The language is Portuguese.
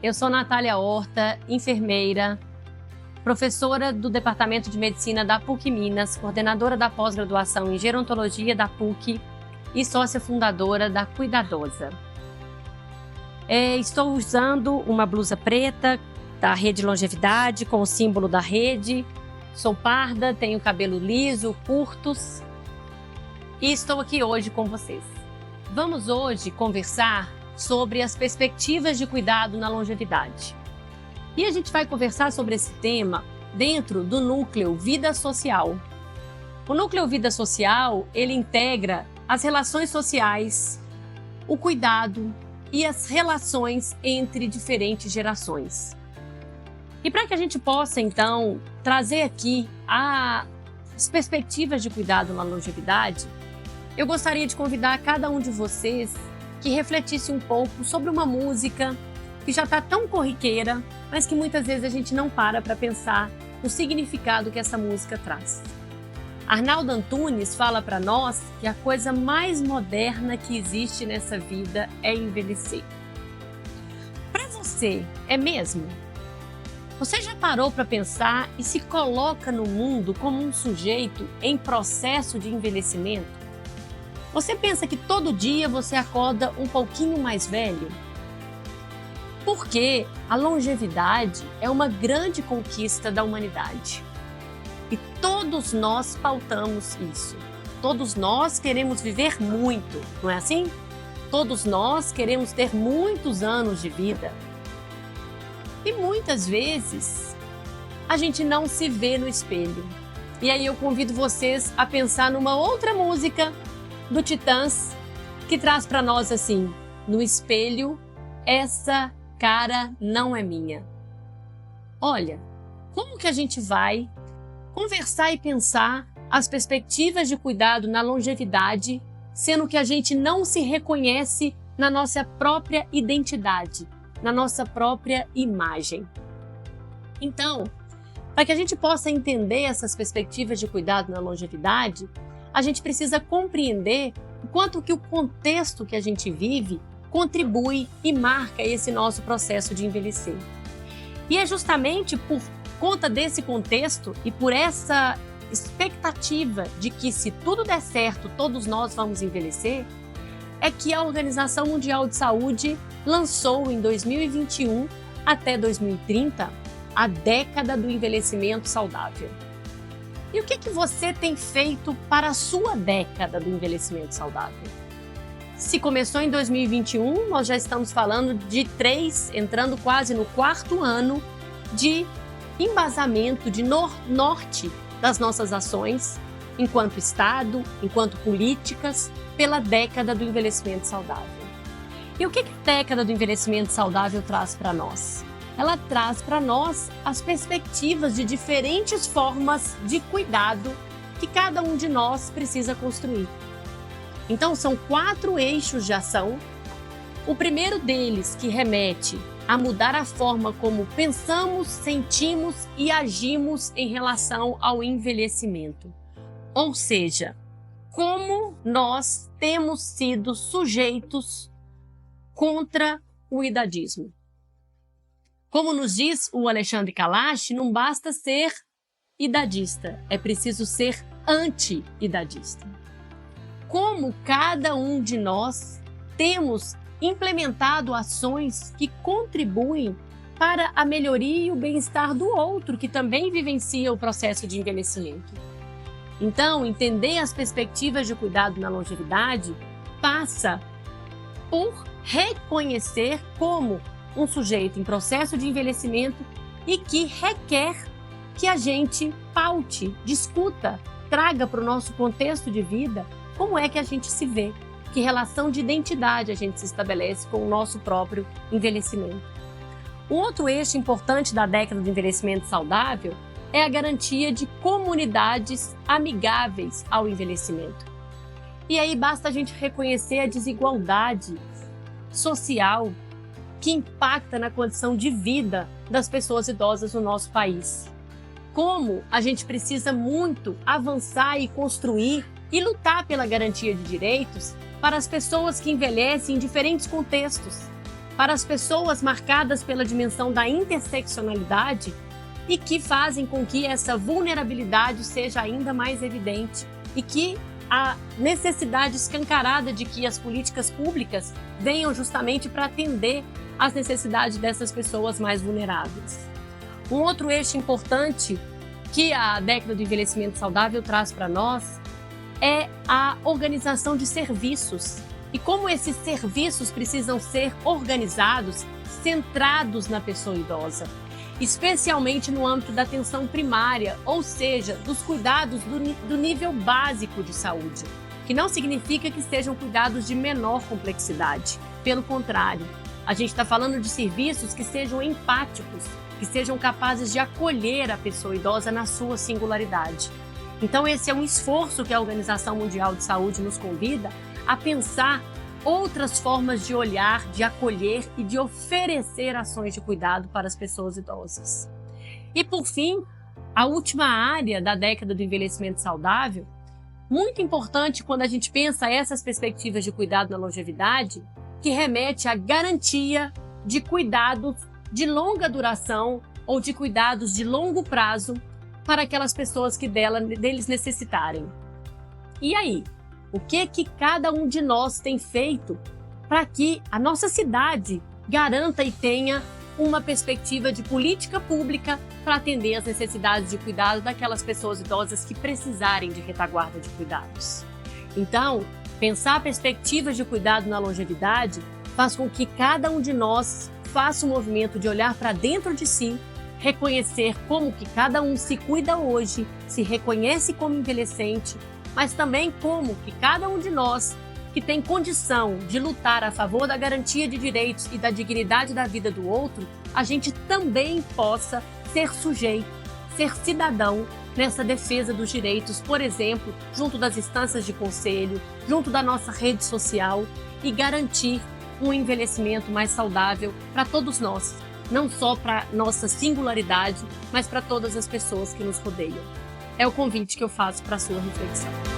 Eu sou Natália Horta, enfermeira, professora do Departamento de Medicina da PUC Minas, coordenadora da pós-graduação em Gerontologia da PUC e sócia fundadora da Cuidadosa. Estou usando uma blusa preta da Rede Longevidade, com o símbolo da rede. Sou parda, tenho cabelo liso, curtos e estou aqui hoje com vocês. Vamos hoje conversar sobre as perspectivas de cuidado na longevidade. E a gente vai conversar sobre esse tema dentro do núcleo Vida Social. O núcleo Vida Social, ele integra as relações sociais, o cuidado e as relações entre diferentes gerações. E para que a gente possa, então, trazer aqui as perspectivas de cuidado na longevidade, eu gostaria de convidar cada um de vocês que refletisse um pouco sobre uma música que já está tão corriqueira, mas que muitas vezes a gente não para pensar no significado que essa música traz. Arnaldo Antunes fala para nós que a coisa mais moderna que existe nessa vida é envelhecer. Para você, é mesmo? Você já parou para pensar e se coloca no mundo como um sujeito em processo de envelhecimento? Você pensa que todo dia você acorda um pouquinho mais velho? Porque a longevidade é uma grande conquista da humanidade. E todos nós pautamos isso. Todos nós queremos viver muito, não é assim? Todos nós queremos ter muitos anos de vida. E muitas vezes a gente não se vê no espelho. E aí eu convido vocês a pensar numa outra música do Titãs, que traz para nós assim: no espelho, essa cara não é minha. Olha, como que a gente vai conversar e pensar as perspectivas de cuidado na longevidade, sendo que a gente não se reconhece na nossa própria identidade, na nossa própria imagem? Então, para que a gente possa entender essas perspectivas de cuidado na longevidade, a gente precisa compreender o quanto que o contexto que a gente vive contribui e marca esse nosso processo de envelhecer. E é justamente por conta desse contexto e por essa expectativa de que, se tudo der certo, todos nós vamos envelhecer, é que a Organização Mundial de Saúde lançou em 2021 até 2030 a década do envelhecimento saudável. E o que você tem feito para a sua década do envelhecimento saudável? Se começou em 2021, nós já estamos falando de 3, entrando quase no 4º ano de embasamento, de norte das nossas ações, enquanto Estado, enquanto políticas, pela década do envelhecimento saudável. E o que a década do envelhecimento saudável traz para nós? Ela traz para nós as perspectivas de diferentes formas de cuidado que cada um de nós precisa construir. Então, são 4 eixos de ação. O primeiro deles, que remete a mudar a forma como pensamos, sentimos e agimos em relação ao envelhecimento. Ou seja, como nós temos sido sujeitos contra o idadismo. Como nos diz o Alexandre Kalash, não basta ser idadista, é preciso ser anti-idadista. Como cada um de nós temos implementado ações que contribuem para a melhoria e o bem-estar do outro, que também vivencia o processo de envelhecimento. Então, entender as perspectivas de cuidado na longevidade passa por reconhecer como um sujeito em processo de envelhecimento e que requer que a gente paute, discuta, traga para o nosso contexto de vida como é que a gente se vê, que relação de identidade a gente se estabelece com o nosso próprio envelhecimento. Um outro eixo importante da década do envelhecimento saudável é a garantia de comunidades amigáveis ao envelhecimento. E aí basta a gente reconhecer a desigualdade social que impacta na condição de vida das pessoas idosas no nosso país. Como a gente precisa muito avançar e construir e lutar pela garantia de direitos para as pessoas que envelhecem em diferentes contextos, para as pessoas marcadas pela dimensão da interseccionalidade e que fazem com que essa vulnerabilidade seja ainda mais evidente e que a necessidade escancarada de que as políticas públicas venham justamente para atender às necessidades dessas pessoas mais vulneráveis. Um outro eixo importante que a década do envelhecimento saudável traz para nós é a organização de serviços e como esses serviços precisam ser organizados, centrados na pessoa idosa, especialmente no âmbito da atenção primária, ou seja, dos cuidados do nível básico de saúde, que não significa que sejam cuidados de menor complexidade. Pelo contrário, a gente está falando de serviços que sejam empáticos, que sejam capazes de acolher a pessoa idosa na sua singularidade. Então, esse é um esforço que a Organização Mundial de Saúde nos convida a pensar outras formas de olhar, de acolher e de oferecer ações de cuidado para as pessoas idosas. E, por fim, a última área da década do envelhecimento saudável, muito importante quando a gente pensa essas perspectivas de cuidado na longevidade, que remete à garantia de cuidados de longa duração ou de cuidados de longo prazo para aquelas pessoas que deles necessitarem. E aí, o que cada um de nós tem feito para que a nossa cidade garanta e tenha uma perspectiva de política pública para atender às necessidades de cuidado daquelas pessoas idosas que precisarem de retaguarda de cuidados? Então, pensar perspectivas de cuidado na longevidade faz com que cada um de nós faça o movimento de olhar para dentro de si, reconhecer como que cada um se cuida hoje, se reconhece como envelhecente, mas também como que cada um de nós que tem condição de lutar a favor da garantia de direitos e da dignidade da vida do outro, a gente também possa ser sujeito, ser cidadão nessa defesa dos direitos, por exemplo, junto das instâncias de conselho, junto da nossa rede social e garantir um envelhecimento mais saudável para todos nós, não só para nossa singularidade, mas para todas as pessoas que nos rodeiam. É o convite que eu faço para a sua reflexão.